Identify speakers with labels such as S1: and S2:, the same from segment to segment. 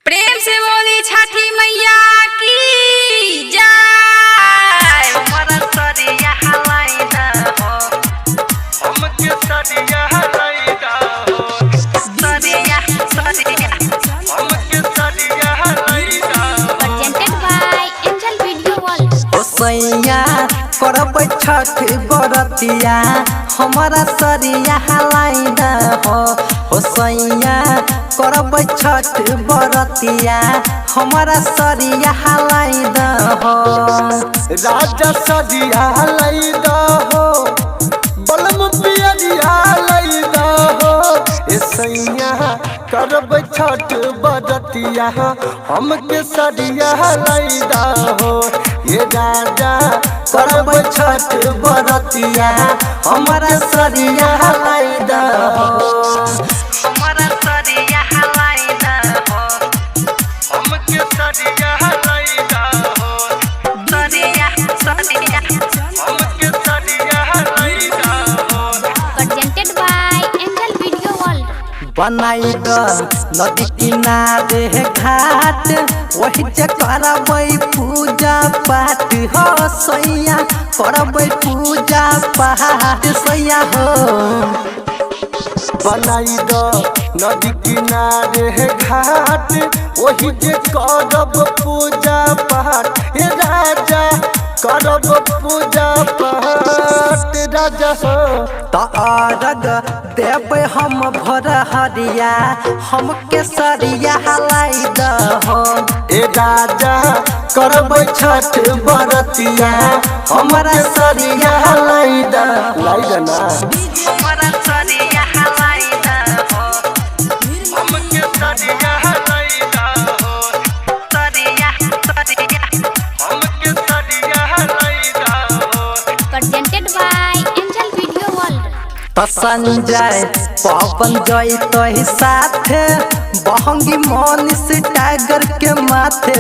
S1: प्रेम से बोली छठी मैया की जय।
S2: हमारा सरिया हलाइदा हो, हमके सरिया हलाइदा हो, सरिया हमके सरिया हलाइदा हो।
S1: Presented by Angel Video World।
S2: ओ सैया करब छठ बरतिया, हमारा सरिया हलाइदा हो। ओ सैया करब छठ बरतिया, हमारा सरिया हलाइदा हो। राजा सरिया हलाइदा हो, बलम पियरिया हलाइदा हो। ए सैया करब छठ बरतिया, हमके सरिया हलाइदा हो। ये राजा करब छठ बरतिया, हमारा सरिया हलाइदा हो। हमारा सरिया हलाइदा हो, हमके सरिया हलाइदा हो। सरिया हमके सरिया हलाइदा हो।
S1: Presented by Angel Video World।
S2: बनाई द नदी किनारे घाट, वही जे करबै पूजा पाठ हो। सैया करबै पूजा पाठ सैया हो। बनाई द नदी किनारे घाट, वही जे करब पूजा पाठ। हे राजा करब पूजा पाठ राजा हो। तारग देव हम भर हरिया, हमके सरिया हलाइद हो। ए राजा करब छठ बरतिया, हमारा सरिया हलाइद लाइदना। हमारा सरिया हलाइद हो, हमके सरिया हलाइद हो। सरिया हमके सरिया हलाइद हो।
S1: Presented by Angel Video World।
S2: Sanjay पवन जय तो साथे, बहंगी मनीष टाइगर के माथे।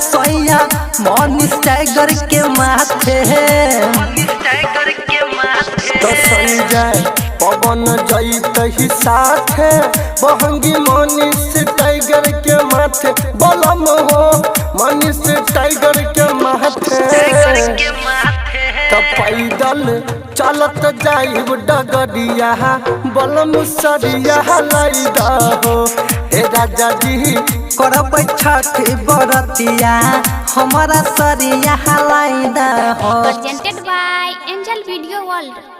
S2: सैया मनीष टाइगर के माथे। तो संजय पवन जय तो साथे, बहंगी मनीष टाइगर के माथे। बलम हो मनीष टाइगर के माथे। तब पैदल चलत जाइब डगरिया, बलम सरिया हलाइदा हो। हे राजा जी करब छठ बरतिया, हमारा सरिया हलाइदा हो।
S1: Presented by Angel Video World।